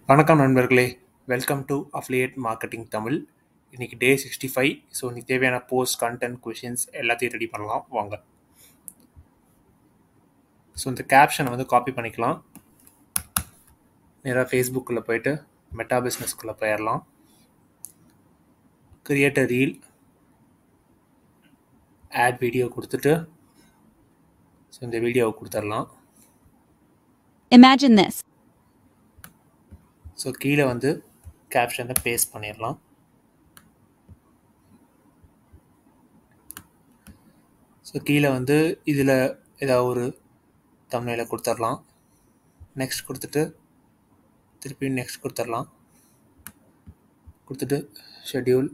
வணக்கம் நண்பர்களே. Welcome to affiliate marketing Tamil. இன்னைக்கு டே 65. ஸோ இன்னைக்கு தேவையான போஸ்ட் கண்டென்ட் கொஷின்ஸ் எல்லாத்தையும் ரெடி பண்ணலாம் வாங்க. ஸோ இந்த கேப்ஷனை வந்து காப்பி பண்ணிக்கலாம். நேராக ஃபேஸ்புக்கில் போயிட்டு மெட்டா பிஸ்னஸ்குள்ளே போயிடலாம். Create a reel, add video கொடுத்துட்டு ஸோ இந்த வீடியோவை கொடுத்துடலாம். Imagine this. ஸோ கீழே வந்து கேப்ஷனை பேஸ்ட் பண்ணிடலாம். ஸோ கீழே வந்து இதில் ஏதாவது ஒரு தம்ப்நெயிலை கொடுத்துடலாம். நெக்ஸ்ட் கொடுத்துட்டு திருப்பி நெக்ஸ்ட் கொடுத்துடலாம். கொடுத்துட்டு schedule.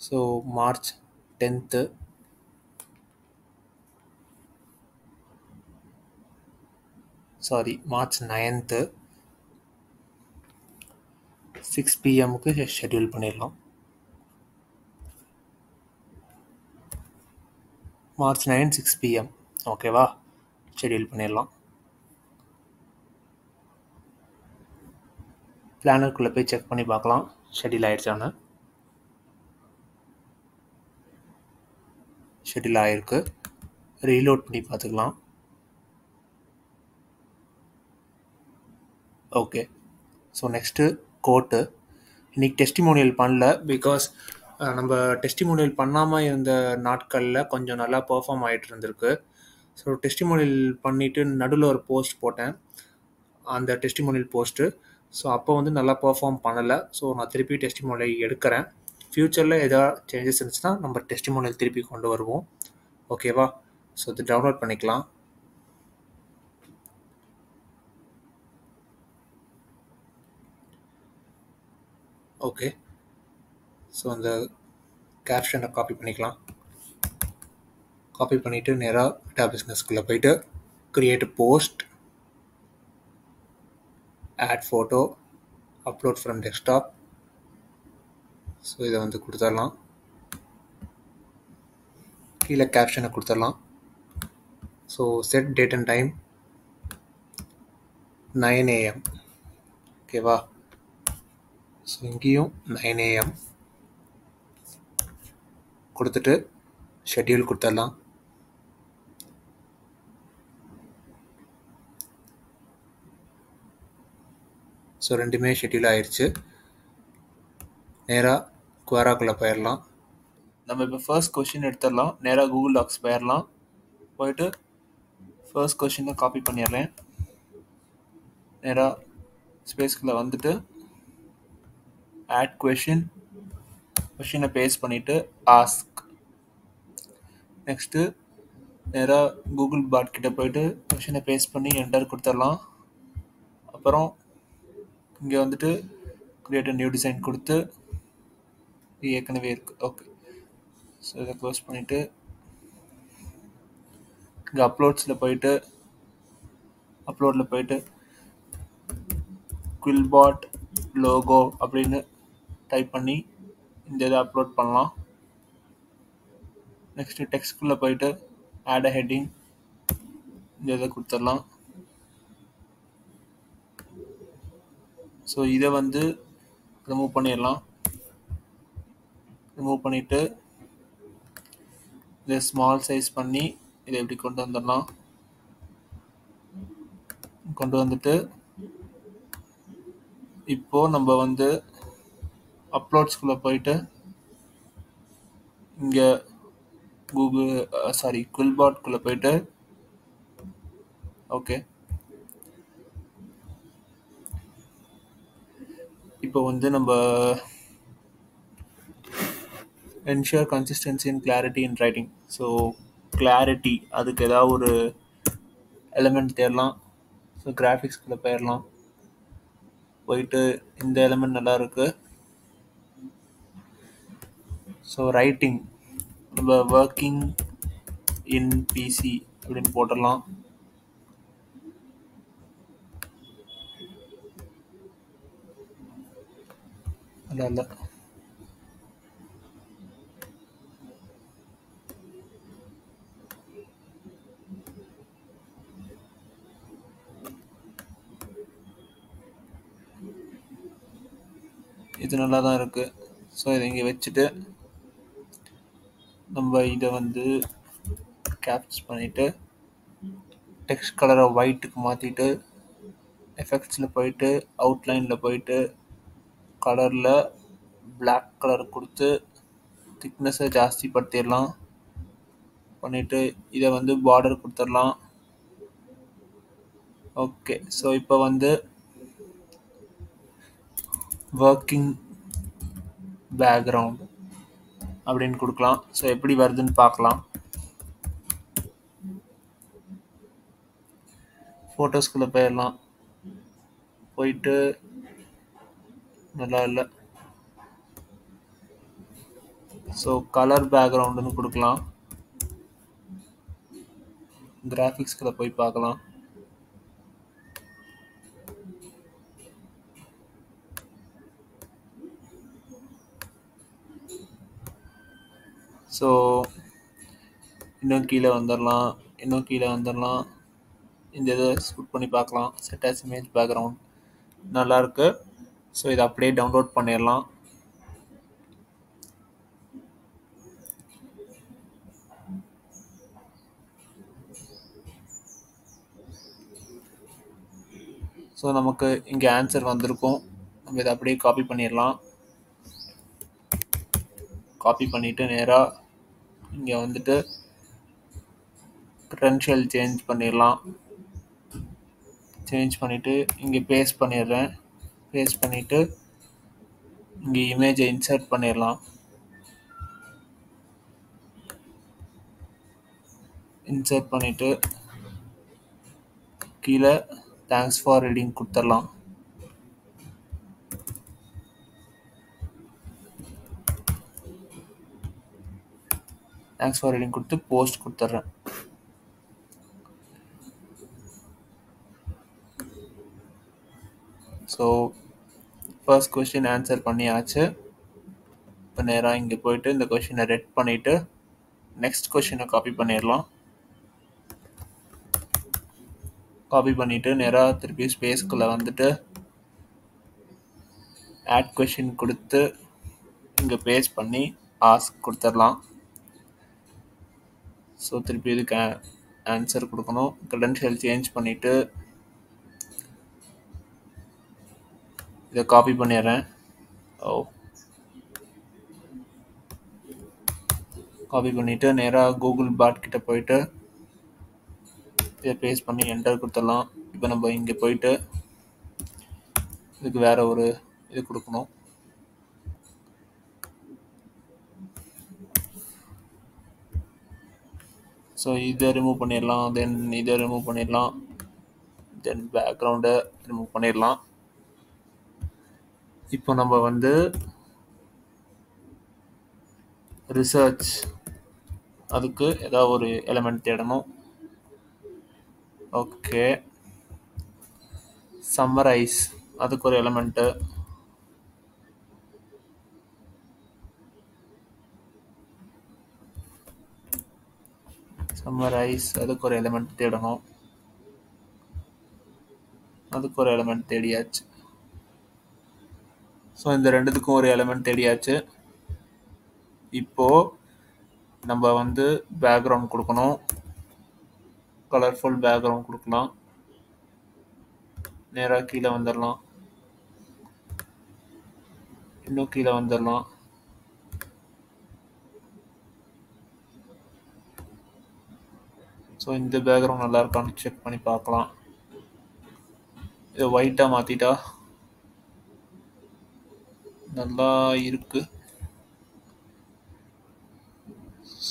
So March 10th March 9th 6 PM schedule பண்ணிடலாம். மார்ச் 9 6 PM ஓகேவா, ஷெட்யூல் பண்ணிடலாம். பிளானருக்குள்ளே போய் செக் பண்ணி பார்க்கலாம் ஷெட்யூல் ஆகிடுச்சான்னு. ஷெட்யூல் ஆகிருக்கு. ரீலோட் பண்ணி பார்த்துக்கலாம். ஓகே. ஸோ நெக்ஸ்ட்டு கோட்டு. இன்றைக்கி டெஸ்டிமோனியல் பண்ணல, பிகாஸ் நம்ம டெஸ்டிமோனியல் பண்ணாமல் இருந்த நாட்களில் கொஞ்சம் நல்லா பெர்ஃபார்ம் ஆகிட்டு இருந்திருக்கு. ஸோ டெஸ்டிமோனியல் பண்ணிவிட்டு நடுவில் ஒரு போஸ்ட் போட்டேன், அந்த டெஸ்டிமோனியல் போஸ்ட்டு. ஸோ அப்போ வந்து நல்லா பெர்ஃபார்ம் பண்ணலை. ஸோ நான் திருப்பி டெஸ்டிமோனியல் எடுக்கிறேன். ஃப்யூச்சரில் எதாவது சேஞ்சஸ் இருந்துச்சுன்னா நம்ம டெஸ்டிமோனியல் திருப்பி கொண்டு வருவோம். ஓகேவா. ஸோ இது டவுன்லோட் பண்ணிக்கலாம். ஓகே. ஸோ அந்த கேப்ஷனை காப்பி பண்ணிக்கலாம். காப்பி பண்ணிவிட்டு நேராக மெட்டா பிஸ்னஸ்குள்ளே போயிட்டு create post, add photo, upload from desktop. So இதை வந்து கொடுத்துடலாம். கீழே கேப்ஷனை கொடுத்துடலாம். So set date and time 9 AM ஓகேவா. ஸோ இங்கேயும் 9 AM கொடுத்துட்டு ஷெட்யூல் கொடுத்துடலாம். ஸோ ரெண்டுமே ஷெட்யூல் ஆயிடுச்சு. நேராக குவாராக்குள்ளே போயிடலாம். நம்ம இப்போ ஃபர்ஸ்ட் கொஷின் எடுத்துடலாம். நேராக கூகுள் டாக்ஸ் போயிடலாம். போயிட்டு ஃபர்ஸ்ட் கொஷினை காப்பி பண்ணிடுறேன். நேராக ஸ்பேஸ்குள்ளே வந்துட்டு ஆட் கொஷினை பேஸ்ட் பண்ணிவிட்டு ஆஸ்க். நெக்ஸ்ட்டு நேராக கூகுள் பாட் கிட்ட போயிட்டு கொஷினை பேஸ்ட் பண்ணி என்டர் கொடுத்துடலாம். அப்புறம் இங்கே வந்துட்டு கிரியேட் நியூ டிசைன் கொடுத்து ஏற்கனவே இருக்குது. ஓகே. ஸோ இதை க்ளோஸ் பண்ணிவிட்டு இங்கே அப்லோட்ஸில் போயிட்டு குவில்பாட் லோகோ அப்படின்னு டைப் பண்ணி இந்த இதை அப்லோட் பண்ணலாம். நெக்ஸ்ட்டு டெக்ஸ்ட்குள்ளே போயிட்டு ஆட் அ ஹெட்டிங், இந்த இதை கொடுத்துடலாம். ஸோ இதை வந்து ரிமூவ் பண்ணிடலாம். ரிமூவ் பண்ணிவிட்டு இதை ஸ்மால் சைஸ் பண்ணி இதை எப்படி கொண்டு வந்துடலாம். கொண்டு வந்துட்டு இப்போது நம்ம வந்து அப்லோட்ஸ்குள்ளே போயிட்டு இங்கே குவில்பாட்குள்ளே போயிட்டு ஓகே. இப்போ வந்து நம்ம ensure consistency and clarity in writing. So clarity, அதுக்கு ஏதாவது ஒரு எலிமெண்ட் தேடலாம். ஸோ கிராஃபிக்ஸ்குள்ளே போயிடலாம். போயிட்டு இந்த எலிமெண்ட் நல்லா இருக்குது. ஸோ ரைட்டிங் நம்ம ஒர்க்கிங் இன் பிசி அப்படின்னு போட்டுடலாம். இல்லை இது நல்லா தான் இருக்குது. ஸோ இதை இங்கே வச்சுட்டு நம்ம இதை வந்து கேப்சர் பண்ணிவிட்டு டெக்ஸ்ட் கலரை ஒயிட்டுக்கு மாற்றிட்டு எஃபெக்ட்ஸில் போயிட்டு அவுட்லைனில் போயிட்டு கலரில் பிளாக் கலர் கொடுத்து திக்னஸை ஜாஸ்தி படுத்திடலாம். பண்ணிவிட்டு இதை வந்து பார்டர் கொடுத்துடலாம். ஓகே, ஸோ இப்போ வந்து ஒர்க்கிங் பேக்ரவுண்ட் அப்படின்னு கொடுக்கலாம். ஸோ எப்படி வருதுன்னு பார்க்கலாம். ஃபோட்டோஸ்குள்ளே போயிடலாம். போயிட்டு நல்லா இல்லை. ஸோ கலர் பேக்ரவுண்டுன்னு கொடுக்கலாம். கிராஃபிக்ஸ்குள்ளே போய் பார்க்கலாம். ஸோ இன்னும் கீழே வந்துடலாம். இந்த இதை ஷூட் பண்ணி பார்க்கலாம். செட் ஆஸ் இமேஜ் பேக்ரவுண்ட் நல்லாயிருக்கு. ஸோ இதை அப்படியே டவுன்லோட் பண்ணிடலாம். ஸோ நமக்கு இங்கே ஆன்சர் வந்திருக்கும். நம்ம இதை அப்படியே காப்பி பண்ணிடலாம். காப்பி பண்ணிவிட்டு நேராக இங்கே வந்துட்டு க்ரெடென்ஷியல் சேஞ்ச் பண்ணிடலாம். சேஞ்ச் பண்ணிவிட்டு இங்கே பேஸ்ட் பண்ணிடுறேன். பேஸ்ட் பண்ணிவிட்டு இங்கே இமேஜை இன்சர்ட் பண்ணிடலாம். இன்சர்ட் பண்ணிவிட்டு கீழே தேங்க்ஸ் ஃபார் ரீடிங் கொடுத்துடலாம். தேங்க்ஸ் ஃபார் ரீடிங் கொடுத்து போஸ்ட் கொடுத்துட்றேன். ஸோ ஃபர்ஸ்ட் கொஸ்டின் ஆன்சர் பண்ணியாச்சு. இப்போ நேராக இங்கே போயிட்டு இந்த கொஸ்டினை ரெட் பண்ணிவிட்டு நெக்ஸ்ட் கொஸ்டினை காப்பி பண்ணிடலாம். காப்பி பண்ணிவிட்டு நேராக திருப்பி ஸ்பேஸ்க்குள்ளே வந்துட்டு ஆட் கொஸ்டின் கொடுத்து இங்கே பேஸ்ட் பண்ணி ஆஸ்க் கொடுத்துடலாம். ஸோ திருப்பி இதுக்கு ஆன்சர் கொடுக்கணும். க்ரெடென்ஷியல் சேஞ்ச் பண்ணிவிட்டு இதை காப்பி பண்ணிடுறேன். காப்பி பண்ணிவிட்டு நேராக கூகுள் பாட் கிட்ட போயிட்டு இதை பேஸ்ட் பண்ணி என்டர் கொடுத்துடலாம். இப்போ நம்ம இங்கே போயிட்டு இதுக்கு வேறு ஒரு இது கொடுக்கணும். ஸோ இதை ரிமூவ் பண்ணிடலாம். தென் இதை ரிமூவ் பண்ணிடலாம். தென் பேக்ரவுண்டை ரிமூவ் பண்ணிடலாம். இப்போ நம்ம வந்து ரிசர்ச் அதுக்கு ஏதாவது ஒரு எலிமெண்ட் தேடணும். ஓகே, சம்மரைஸ் அதுக்கு ஒரு எலிமெண்ட்டு. சம்மரைஸ் அதுக்கு ஒரு எலிமெண்ட் தேடணும். அதுக்கு ஒரு எலிமெண்ட் தேடியாச்சு. ஸோ இந்த ரெண்டுத்துக்கும் ஒரு எலிமெண்ட் தேடியாச்சு. இப்போது நம்ம வந்து பேக்ரவுண்ட் கொடுக்கணும். கலர்ஃபுல் பேக்ரவுண்ட் கொடுக்கலாம். நேராக கீழே வந்துடலாம். இன்னும் கீழே வந்துடலாம். ஸோ இந்த பேக்ரவுண்ட் நல்லா இருக்கான்னு செக் பண்ணி பார்க்கலாம். இதை ஒயிட்டாக மாற்றிட்டா நல்லா இருக்கு.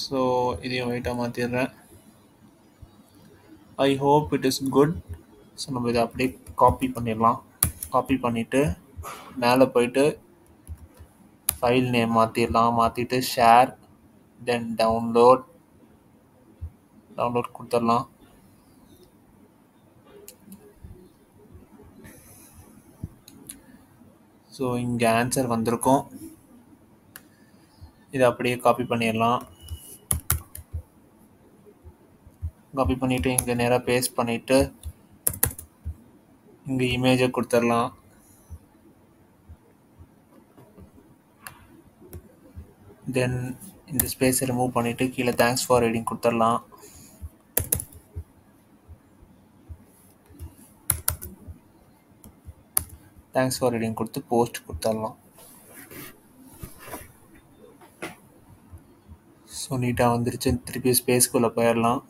ஸோ இதையும் ஒயிட்டாக மாற்றிடுறேன். I hope it is good. So நம்ம இதை அப்படியே காப்பி பண்ணிடலாம். காப்பி பண்ணிவிட்டு மேலே போயிட்டு ஃபைல் நேம் மாற்றிடலாம். மாற்றிட்டு ஷேர் தென் டவுன்லோட் கொடுத்துடலாம். ஸோ இங்கே ஆன்சர் வந்திருக்கும். இதை அப்படியே காப்பி பண்ணிடலாம். காப்பி பண்ணிவிட்டு இங்கே நேராக பேஸ்ட் பண்ணிவிட்டு இங்கே இமேஜை கொடுத்துடலாம். தென் இந்த ஸ்பேஸை ரிமூவ் பண்ணிவிட்டு கீழே தேங்க்ஸ் ஃபார் ரீடிங் கொடுத்துடலாம். தேங்க்ஸ் ஃபார் ரீடிங் கொடுத்து போஸ்ட் கொடுத்துடலாம். ஸோ நீட்டாக வந்துருச்சு. திருப்பி ஸ்பேஸ்க்குள்ளே போயிடலாம்.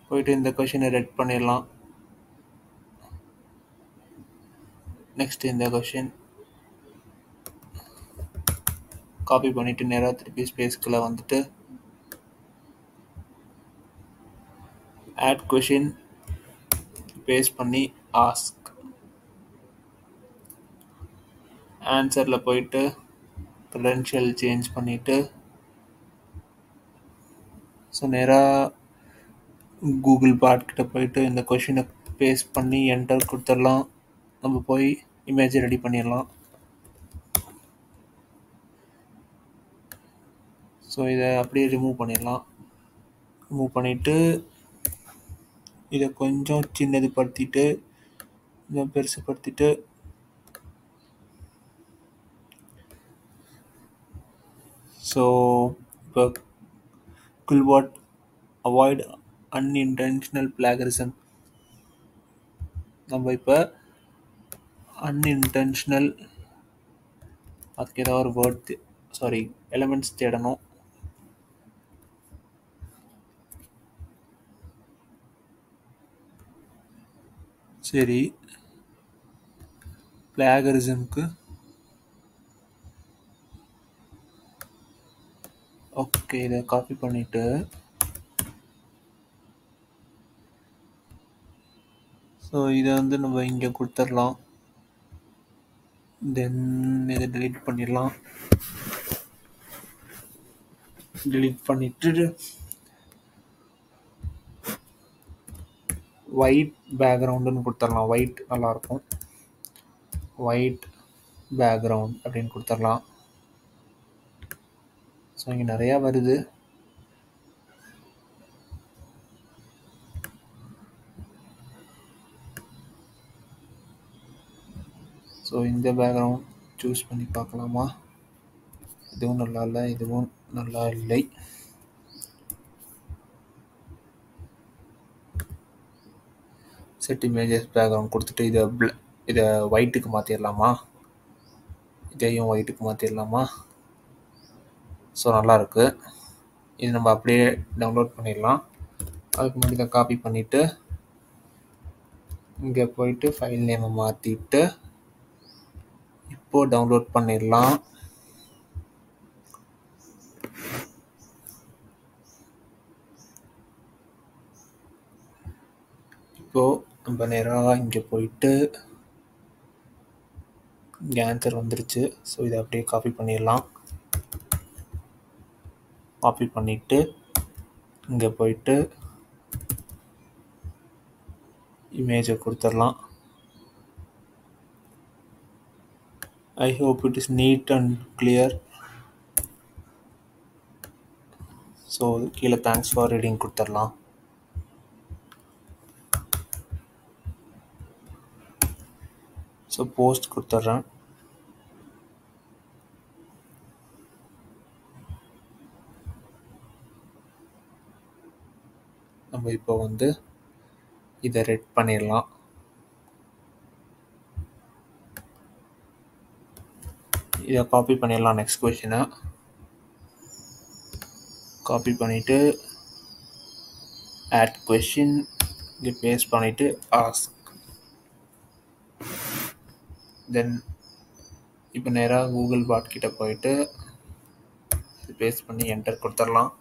போயிட்டு இந்த கொஷினை ரெட் பண்ணிடலாம். நெக்ஸ்ட் இந்த கொஷின் காப்பி பண்ணிவிட்டு நேராக திருப்பி ஸ்பேஸ்க்குள்ளே வந்துட்டு ஆட் கொஷின் பேஸ்ட் பண்ணி ஆஸ்க் ஆன்சரில் போயிட்டு க்ரெடென்ஷியல் சேஞ்ச் பண்ணிவிட்டு ஸோ நேராக கூகுள் பாட் கிட்ட போயிட்டு இந்த கொஷினை பேஸ்ட் பண்ணி என்டர் கொடுத்துடலாம். நம்ம போய் இமேஜை ரெடி பண்ணிடலாம். ஸோ இதை அப்படியே ரிமூவ் பண்ணிடலாம். ரிமூவ் பண்ணிவிட்டு இதை கொஞ்சம் சின்னது படுத்திட்டு இதை பெருசுப்படுத்திட்டு ஸோ இப்போ குல்வாட் அவாய்ட் அன்இன்டென்ஷனல் பிளாகரிசம். நம்ம இப்போ அன்இன்டென்ஷனல் அதுக்கு ஏதாவது ஒரு வேர்ட் எலிமெண்ட்ஸ் தேடணும். சரி, பிளாகரிசம்க்கு ஓகே, இதை காப்பி பண்ணிவிட்டு ஸோ இதை வந்து நம்ம இங்கே கொடுத்துடலாம். தென் இதை delete பண்ணிடலாம். delete பண்ணிட்டு ஒயிட் பேக்ரவுண்டுன்னு கொடுத்துடலாம். ஒயிட் நல்லாயிருக்கும். ஒயிட் பேக்ரவுண்ட் அப்படின்னு கொடுத்துடலாம். ஸோ இங்கே நிறையா வருது. ஸோ இந்த பேக்ரவுண்ட் சூஸ் பண்ணி பார்க்கலாமா? இதுவும் நல்லா இல்லை, இதுவும் நல்லா இல்லை. செட் இமேஜஸ் பேக்ரவுண்ட் கொடுத்துட்டு இதை ஒயிட்டுக்கு மாற்றிடலாமா? இதையும் ஒயிட்டுக்கு மாற்றிடலாமா? ஸோ நல்லாயிருக்கு. இது நம்ம அப்படியே டவுன்லோட் பண்ணிடலாம். அதுக்கு முன்னாடி இதை காப்பி பண்ணிவிட்டு இங்கே போயிட்டு ஃபைல் நேமை மாற்றிட்டு இப்போது டவுன்லோட் பண்ணிடலாம். இப்போது நம்ம நேராக இங்கே போயிட்டு இங்கே ஆன்சர் வந்துருச்சு. ஸோ இதை அப்படியே காப்பி பண்ணிடலாம். காப்பி பண்ணிவிட்டு இங்கே போயிட்டு இமேஜை கொடுத்துடலாம். I hope it is neat and clear. So கீழே தேங்க்ஸ் ஃபார் ரீடிங் கொடுத்துடலாம். ஸோ போஸ்ட் கொடுத்துட்றேன். நம்ம இப்போ வந்து இதை ரெட் பண்ணிடலாம். இதை காப்பி பண்ணிடலாம். நெக்ஸ்ட் கொஷினை காப்பி பண்ணிவிட்டு ஆட் கொஷின் இங்கே பேஸ்ட் பண்ணிவிட்டு ஆஸ்க். தென் இப்போ நேராக கூகுள் பாட் கிட்ட போயிட்டு இது பேஸ்ட் பண்ணி என்டர் கொடுத்துடலாம்.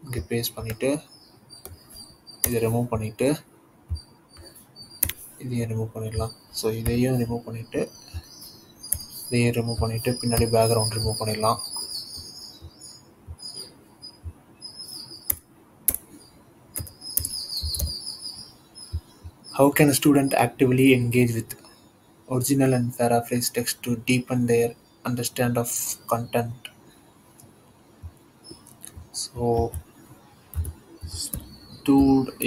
இங்கே பேஸ்ட் பண்ணிவிட்டு இதை ரிமூவ் பண்ணிவிட்டு இதையும் ரிமூவ் பண்ணிடலாம். ஸோ இதையும் ரிமூவ் பண்ணிவிட்டு இதையும் ரிமூவ் பண்ணிவிட்டு பின்னாடி பேக்ரவுண்ட் ரிமூவ் பண்ணிடலாம். How can a student actively engage with original and paraphrase text to deepen their understand of content? So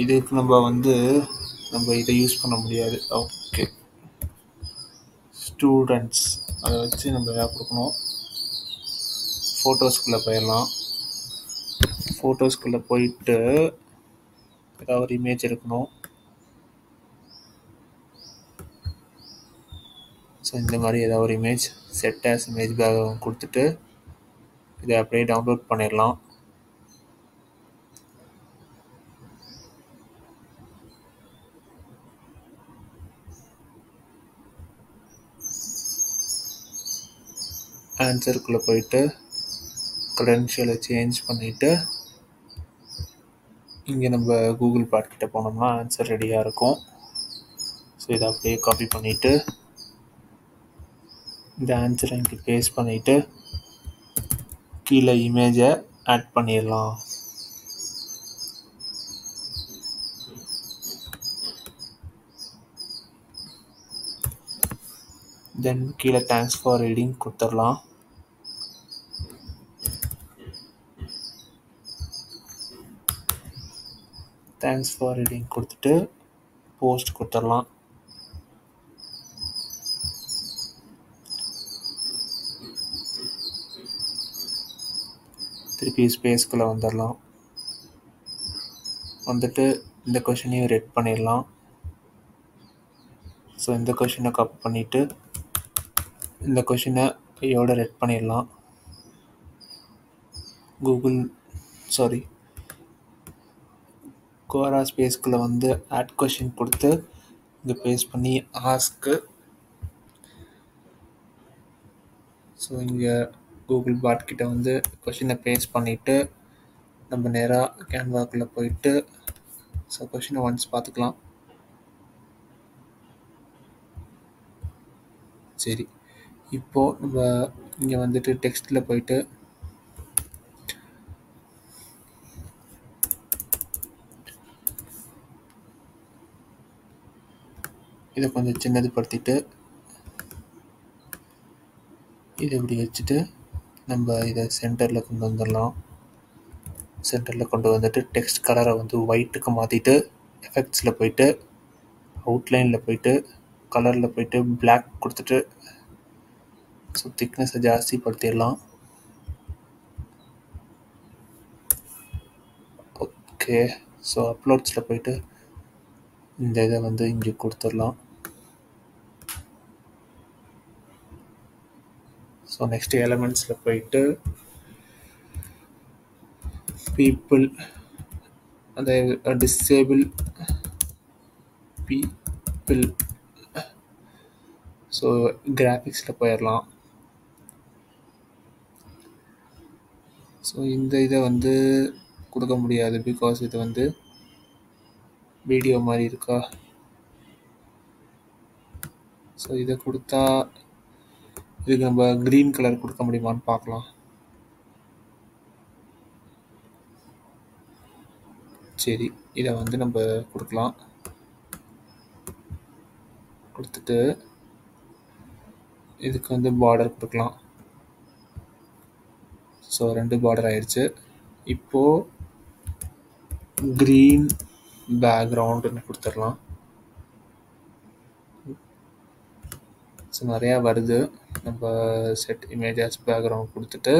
இதுக்கு நம்ம வந்து நம்ம இதை யூஸ் பண்ண முடியாது. ஓகே, ஸ்டூடெண்ட்ஸ் அதை வச்சு நம்ம எதாவது கொடுக்கணும். ஃபோட்டோஸ்குள்ளே போயிடலாம். ஃபோட்டோஸ்குள்ளே போயிட்டு ஏதாவது ஒரு இமேஜ் எடுக்கணும். ஸோ இந்த மாதிரி ஏதாவது ஒரு image set as image background கொடுத்துட்டு இதை அப்படியே டவுன்லோட் பண்ணிடலாம். ஆன்சருக்குள்ளே போயிட்டு க்ரெடென்ஷியலை சேஞ்ச் பண்ணிவிட்டு இங்கே நம்ம கூகுள் பாட் கிட்ட போனோம்னா ஆன்சர் ரெடியாக இருக்கும். ஸோ இதை அப்படியே காப்பி பண்ணிவிட்டு இந்த ஆன்சரை இங்கே பேஸ்ட் பண்ணிவிட்டு கீழே இமேஜை ஆட் பண்ணிடலாம். தென் கீழே தேங்க்ஸ் ஃபார் ரீடிங் கொடுத்துடலாம். தேங்க்ஸ் ஃபார் ரீடிங் கொடுத்துட்டு போஸ்ட் கொடுத்துடலாம். திருப்பி ஸ்பேஸ்குள்ளே வந்துடலாம். வந்துட்டு இந்த கொஷினையும் ரெட் பண்ணிடலாம். ஸோ இந்த கொஷினை காப்பி பண்ணிவிட்டு இந்த கொஷினை ஐயோட ரெட் பண்ணிடலாம். கோரா ஸ்பேஸ்குள்ளே வந்து ஆட் கொஷின் கொடுத்து இங்கே பேஸ்ட் பண்ணி ஆஸ்க்கு. ஸோ இங்கே கூகுள் பாட் கிட்ட வந்து கொஷினை பேஸ்ட் பண்ணிவிட்டு நம்ம நேராக கேன்வாக்குள்ளே போயிட்டு ஸோ கொஷினை ஒன்ஸ் பார்த்துக்கலாம். சரி, இப்போது நம்ம இங்கே வந்துட்டு டெக்ஸ்ட்டில் போயிட்டு இதை கொஞ்சம் சின்னதுப்படுத்திட்டு இதை இப்படி வச்சுட்டு நம்ம இதை சென்டரில் கொண்டு வந்துடலாம். சென்டரில் கொண்டு வந்துட்டு டெக்ஸ்ட் கலரை வந்து ஒயிட்டுக்கு மாற்றிட்டு எஃபெக்ட்ஸில் போயிட்டு அவுட்லைனில் போயிட்டு கலரில் போயிட்டு பிளாக் கொடுத்துட்டு ஸோ திக்னஸை ஜாஸ்தி படுத்திடலாம். ஓகே, ஸோ அப்லோட்ஸில் போயிட்டு இந்த இதை வந்து இங்கே கொடுத்துடலாம். ஸோ நெக்ஸ்ட்டு எலமெண்ட்ஸில் போயிட்டு பீப்புள் அந்த டிசேபிள் பீப்புள் ஸோ கிராஃபிக்ஸில் போயிடலாம். ஸோ இந்த இதை வந்து கொடுக்க முடியாது பிகாஸ் இது வந்து வீடியோ மாதிரி இருக்கா. ஸோ இதை கொடுத்தா இதுக்கு நம்ம க்ரீன் கலர் கொடுக்க முடியுமான்னு பார்க்கலாம். சரி, இதை வந்து நம்ம கொடுக்கலாம். கொடுத்துட்டு இதுக்கு வந்து பார்டர் கொடுக்கலாம். ஸோ 2 பார்டர் ஆயிடுச்சு. இப்போது க்ரீன் பேக்ரவுண்டுன்னு கொடுத்துடலாம். ஸோ நிறையா வருது. நம்ம செட் இமேஜஸ் பேக்ரவுண்ட் கொடுத்துட்டு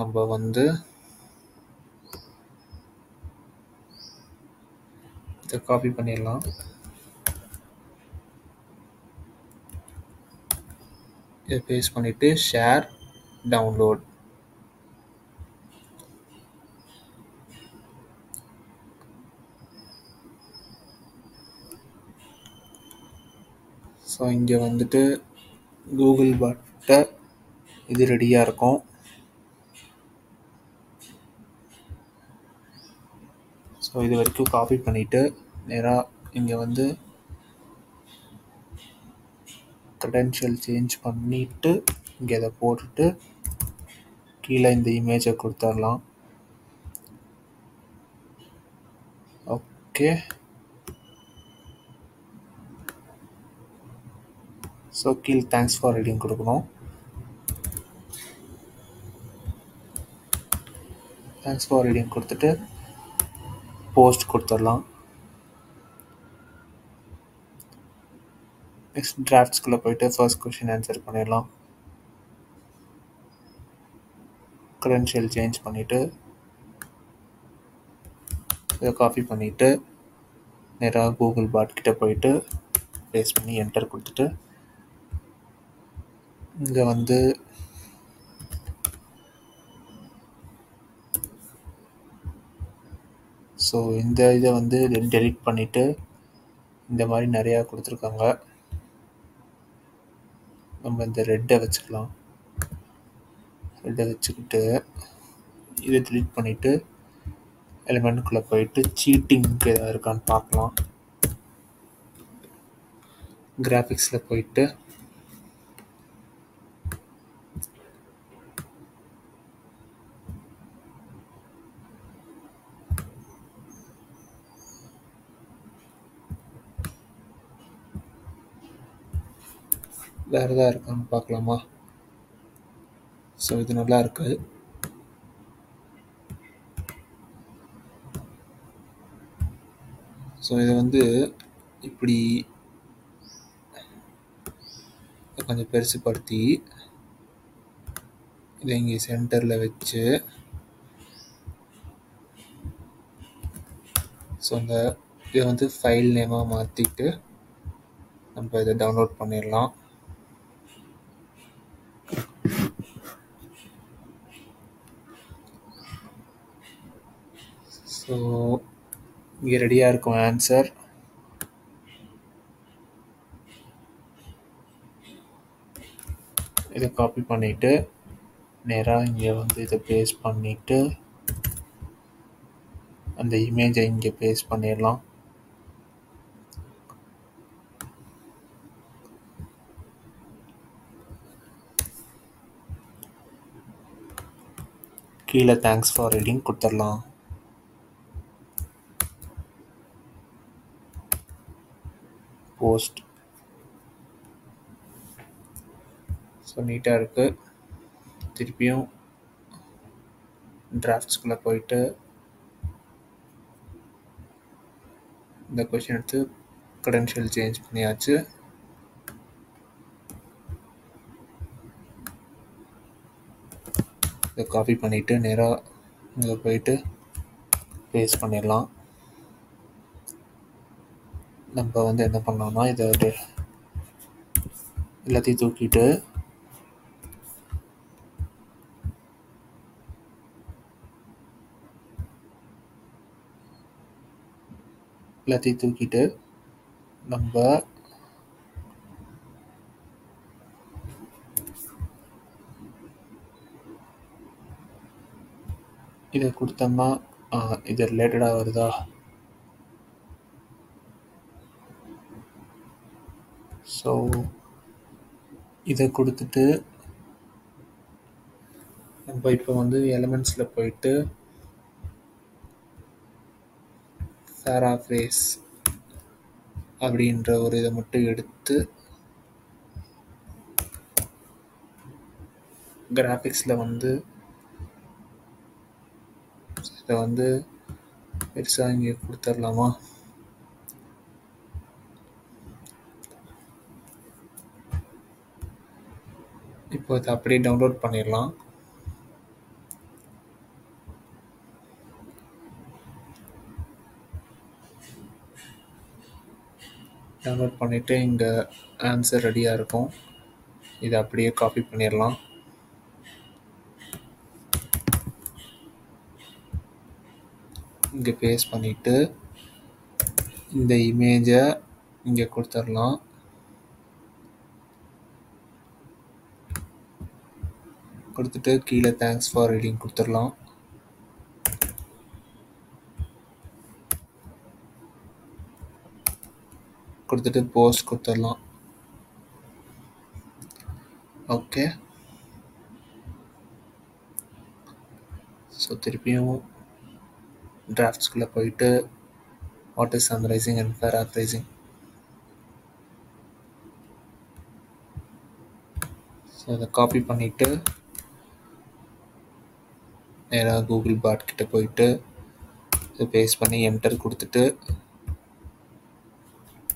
நம்ம வந்து இதை காப்பி பண்ணிடலாம். இதை பேஸ்ட் பண்ணிவிட்டு ஷேர் டவுன்லோட். ஸோ இங்கே வந்துட்டு கூகுள் பாட்ட இது ரெடியாக இருக்கும். ஸோ இது வரைக்கும் காப்பி பண்ணிவிட்டு நேராக இங்கே வந்து க்ரெடென்ஷியல் சேஞ்ச் பண்ணிவிட்டு இங்கே இதை போட்டுட்டு கீழே இந்த இமேஜை கொடுத்துடலாம். ஓகே, ஸோ கீழே தேங்க்ஸ் ஃபார் ரீடிங் கொடுக்கணும். தேங்க்ஸ் ஃபார் ரீடிங் கொடுத்துட்டு போஸ்ட் கொடுத்துடலாம். நெக்ஸ்ட் டிராஃப்ட்ஸ்குள்ளே போயிட்டு ஃபர்ஸ்ட் கொஷின் ஆன்சர் பண்ணிடலாம். க்ரெடென்ஷியல் சேஞ்ச் பண்ணிவிட்டு இதை காப்பி பண்ணிவிட்டு நேராக கூகுள் பாட் கிட்ட போயிட்டு பேஸ்ட் பண்ணி என்டர் கொடுத்துட்டு இங்கே வந்து ஸோ இந்த இதை வந்து டெலிட் பண்ணிவிட்டு இந்த மாதிரி நிறையா கொடுத்துருக்காங்க. நம்ம இந்த ரெட்டை வச்சுக்கலாம். ரெட்டை வச்சுக்கிட்டு இதை டெலிட் பண்ணிவிட்டு எலிமெண்ட்டுக்குள்ளே போயிட்டு சீட்டிங்க்கு எதாவது இருக்கான்னு பார்க்கலாம். கிராஃபிக்ஸில் போயிட்டு வேறு எதாவது இருக்கான்னு பார்க்கலாமா? ஸோ இது நல்லா இருக்குது. ஸோ இதை வந்து இப்படி கொஞ்சம் பெருசுப்படுத்தி இதை இங்கே சென்டரில் வச்சு ஸோ இந்த இதை வந்து ஃபைல் நேமாக மாற்றிட்டு நம்ம இதை டவுன்லோட் பண்ணிடலாம். ஸோ இங்கே ரெடியாக இருக்கும் ஆன்சர். இதை காப்பி பண்ணிவிட்டு நேராக இங்கே வந்து இதை பேஸ்ட் பண்ணிவிட்டு அந்த இமேஜை இங்கே பேஸ்ட் பண்ணிடலாம். கீழே தேங்க்ஸ் ஃபார் ரீடிங் கொடுத்துடலாம். போஸ்ட். ஸோ நீட்டாக இருக்குது. திருப்பியும் டிராஃப்ட்ஸ்குள்ளே போயிட்டு இந்த கொஷின் எடுத்து க்ரெடென்ஷியல் சேஞ்ச் பண்ணியாச்சு. இதை காப்பி பண்ணிவிட்டு நேராக இங்கே போயிட்டு பேஸ்ட் பண்ணிடலாம். நம்ம வந்து என்ன பண்ணலாம்னா இதை எல்லாத்தையும் தூக்கிட்டு நம்ம இதை கொடுத்தோம்னா இது ரிலேட்டடாக வருதா? ஸோ இதை கொடுத்துட்டு நம்ம இப்போ வந்து எலிமெண்ட்ஸில் போயிட்டு பேராஃப்ரேஸ் அப்படின்ற ஒரு இதை மட்டும் எடுத்து கிராஃபிக்ஸில் வந்து இதை வந்து பெருசாக இங்கே கொடுத்துடலாமா? இப்போ இதை அப்படியே டவுன்லோட் பண்ணிடலாம். டவுன்லோட் பண்ணிவிட்டு இங்கே ஆன்சர் ரெடியாக இருக்கும். இதை அப்படியே காப்பி பண்ணிடலாம். இங்கே பேஸ்ட் பண்ணிவிட்டு இந்த இமேஜை இங்கே கொடுத்துடலாம். கொடுத்துட்டு கீழே தேங்க்ஸ் ஃபார் ரீடிங் கொடுத்துடலாம். கொடுத்துட்டு போஸ்ட் கொடுத்துடலாம். ஓகே. ஸோ திருப்பியும் டிராஃப்ட்ஸ்குள்ளே போயிட்டு what is summarising and paraphrasing. So அதை காப்பி பண்ணிவிட்டு நேராக கூகுள் பாட் கிட்ட போயிட்டு இதை பேஸ்ட் பண்ணி என்டர் கொடுத்துட்டு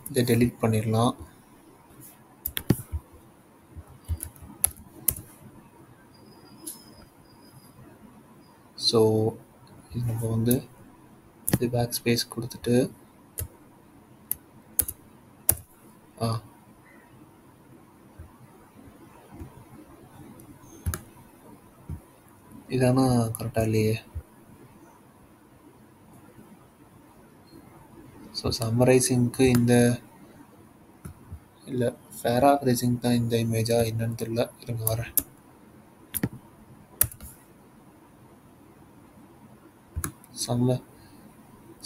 இதை டெலிட் பண்ணிடலாம். ஸோ இது நம்ம வந்து இது பேக் ஸ்பேஸ் கொடுத்துட்டு இதானா கரெக்டாக இல்லையே. ஸோ சம்மரைசிங்க்கு இந்த இல்லை பேராஃப்ரைசிங் தான் இந்த இமேஜா என்னன்னு தெரியல, இருங்க வரேன்.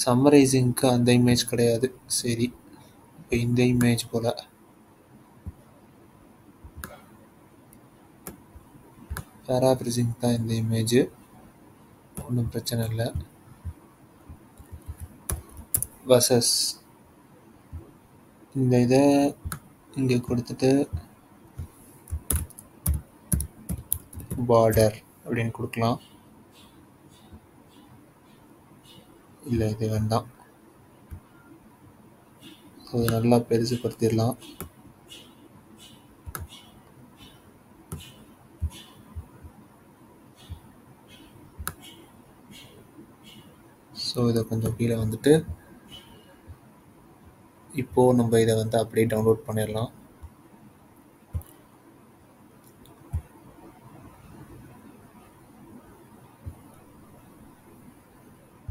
சம்மரைசிங்க்கு அந்த இமேஜ் கிடையாது. சரி, இப்போ இந்த இமேஜ் போல் பேராஃப்ரைசிங் தான் இந்த இமேஜ், ஒன்றும் பிரச்சனை இல்லை. வர்சஸ் இந்த இதை இங்கே கொடுத்துட்டு பார்டர் அப்படின்னு கொடுக்கலாம். இல்லை இது வேண்டாம். அது நல்லா பெருசுப்படுத்திடலாம். ஸோ இதை கொஞ்சம் கீழே வந்துட்டு இப்போது நம்ம இதை வந்து அப்படியே டவுன்லோட் பண்ணிடலாம்.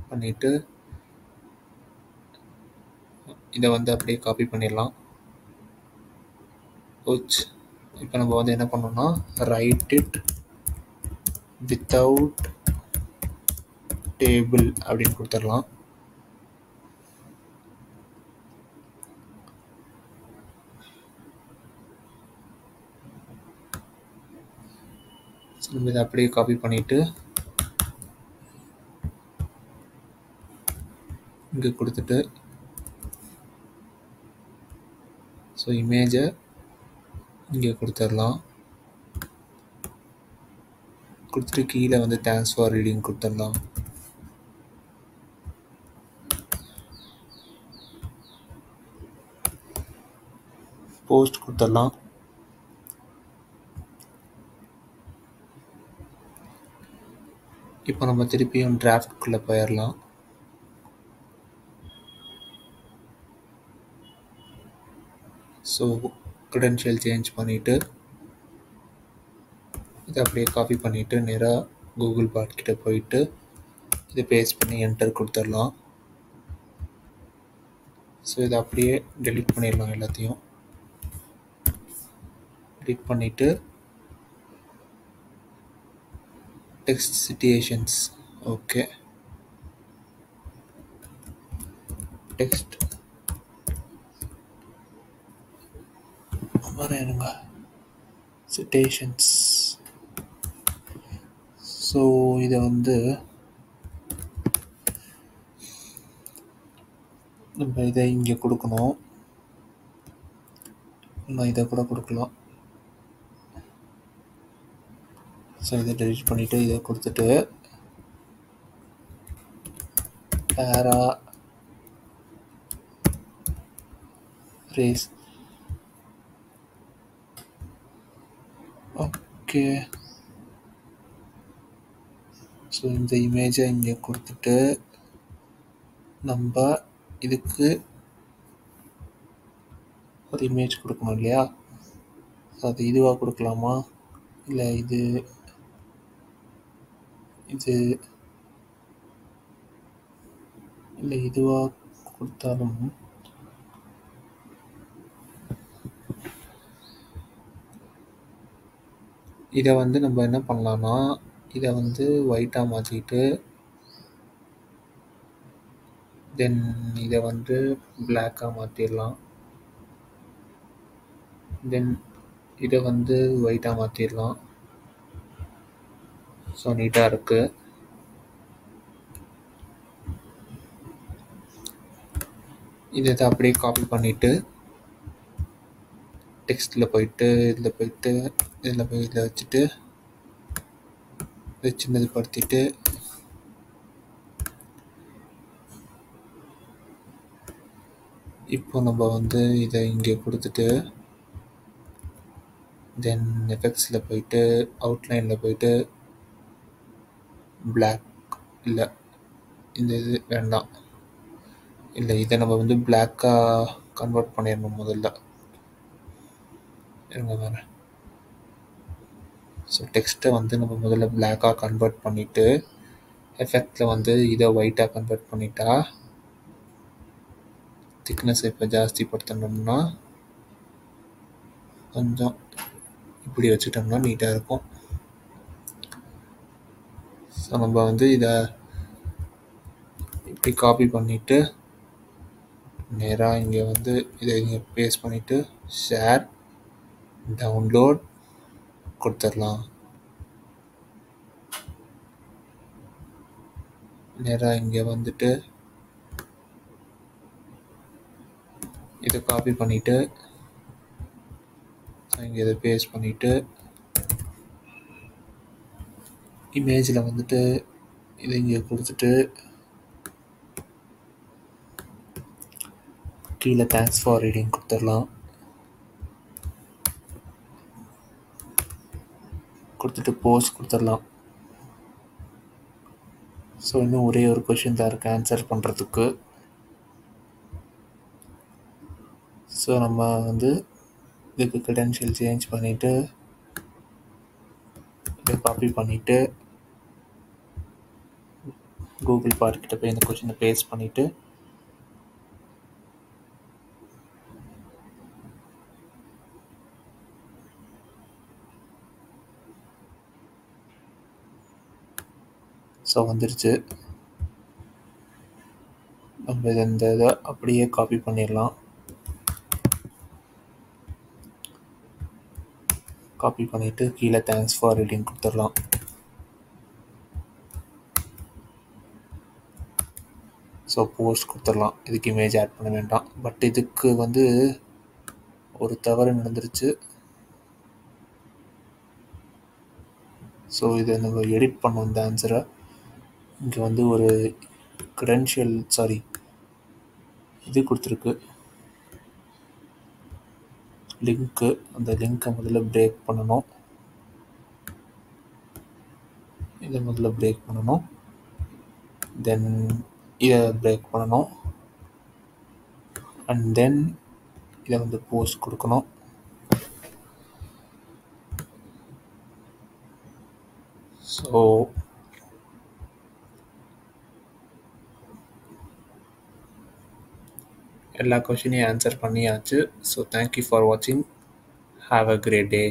பண்ணிவிட்டு இதை வந்து அப்படியே காப்பி பண்ணிடலாம். இப்போ நம்ம வந்து என்ன பண்ணோம்னா ரைட் இட் வித்தவுட் டேபிள் அப்படின்னு கொடுத்துடலாம். நம்ம இதை அப்படியே காப்பி பண்ணிவிட்டு இங்கே கொடுத்துட்டு ஸோ இமேஜை இங்கே கொடுத்துடலாம். கொடுத்துட்டு கீழே வந்து தேங்க்ஸ் ஃபார் ரீடிங் கொடுத்துடலாம். போஸ்ட் கொடுத்துடலாம். இப்போ நம்ம திருப்பியும் டிராஃப்ட்குள்ளே போயிடலாம். ஸோ க்ரெடென்ஷியல் சேஞ்ச் பண்ணிவிட்டு இதை அப்படியே காப்பி பண்ணிவிட்டு நேராக கூகுள் பாட் கிட்ட போயிட்டு இதை பேஸ்ட் பண்ணி என்டர் கொடுத்துடலாம். ஸோ இதை அப்படியே டெலீட் பண்ணிடலாம். எல்லாத்தையும் டெலீட் பண்ணிவிட்டு டெக்ஸ்ட் சிட்டுவேஷன்ஸ் ஓகே டெக்ஸ்ட் வரேனுங்க சிட்டேஷன்ஸ். ஸோ இதை வந்து நம்ம இதை இங்கே கொடுக்கணும். நான் இதை கூட கொடுக்கலாம். ஸோ இதை டெலிட் பண்ணிவிட்டு இதை கொடுத்துட்டு பேரா ரேஸ் ஓகே. ஸோ இந்த இமேஜை இங்கே கொடுத்துட்டு நம்ம இதுக்கு ஒரு இமேஜ் கொடுக்கணும் இல்லையா? அது இதுவாக கொடுக்கலாமா இல்லை இது இல்லை இதுவாக கொடுத்தாலும் இதை வந்து நம்ம என்ன பண்ணலான்னா இதை வந்து ஒயிட்டாக மாற்றிட்டு தென் இதை வந்து பிளாக்காக மாற்றிடலாம். தென் இதை வந்து ஒயிட்டாக மாற்றிடலாம். ஸோ நீட்டாக இருக்குது. இதை அப்படியே காப்பி பண்ணிவிட்டு டெக்ஸ்ட்டில் போயிட்டு இதில் போயிட்டு இதில் போய் இதில் வச்சுட்டு சின்னது படுத்திட்டு இப்போ நம்ம வந்து இதை இங்கே கொடுத்துட்டு தென் எஃபெக்ட்ஸில் போயிட்டு அவுட்லைனில் போயிட்டு black இல்லை, இந்த இது வேண்டாம். இல்லை, இதை நம்ம வந்து பிளாக்காக கன்வெர்ட் பண்ணிடணும் முதல்ல. இருங்க வேறு. ஸோ டெக்ஸ்ட்டை வந்து நம்ம முதல்ல பிளாக்காக கன்வெர்ட் பண்ணிவிட்டு எஃபெக்டில் வந்து இதை ஒயிட்டாக கன்வெர்ட் பண்ணிட்டா திக்னஸ் இப்போ ஜாஸ்தி படுத்தணும்னா கொஞ்சம் இப்படி வச்சுட்டோம்னா நீட்டாக இருக்கும். ஸோ நம்ம வந்து இதை இப்படி காப்பி பண்ணிவிட்டு நேராக இங்கே வந்து இதை இங்கே பேஸ்ட் பண்ணிவிட்டு ஷேர் டவுன்லோட் கொடுத்துடலாம். நேராக இங்கே வந்துட்டு இதை காப்பி பண்ணிவிட்டு இங்கே இதை பேஸ்ட் பண்ணிவிட்டு இமேஜில் வந்துட்டு இதை இங்கே கொடுத்துட்டு கீழே தேங்க்ஸ் ஃபார் ரீடிங் கொடுத்துடலாம். கொடுத்துட்டு போஸ்ட் கொடுத்துடலாம். ஸோ இன்னும் ஒரே ஒரு கொஷின் தான் இருக்குது ஆன்சர் பண்ணுறதுக்கு. ஸோ நம்ம வந்து இதுக்கு க்ரெடென்ஷியல் சேஞ்ச் பண்ணிவிட்டு இதை காப்பி பண்ணிவிட்டு கூகுள் பார்க்கிட்ட போய் இந்த கொஷினை பேஸ்ட் பண்ணிவிட்டு ஸோ வந்துருச்சு. நம்ம இந்த இதை அப்படியே காப்பி பண்ணிடலாம். காப்பி பண்ணிவிட்டு கீழே தேங்க்ஸ் ஃபார் ரீடிங் கொடுத்துடலாம். ஸோ போஸ்ட் கொடுத்துடலாம். இதுக்கு இமேஜ் ஆட் பண்ண வேண்டாம். பட் இதுக்கு வந்து ஒரு தவறு நடந்துருச்சு. ஸோ இதை நம்ம எடிட் பண்ணோம் இந்த ஆன்சரை. இங்கே வந்து ஒரு இது கொடுத்துருக்கு லிங்க்கு. அந்த லிங்க்கை முதல்ல பிரேக் பண்ணணும். இதை முதல்ல பிரேக் பண்ணணும். தென் இதை பிரேக் பண்ணணும். அண்ட் தென் இதை வந்து போஸ்ட் கொடுக்கணும். ஸோ எல்லா கொஷினையும் ஆன்சர் பண்ணியாச்சு. ஸோ தேங்க்யூ ஃபார் வாட்சிங். Have a great day.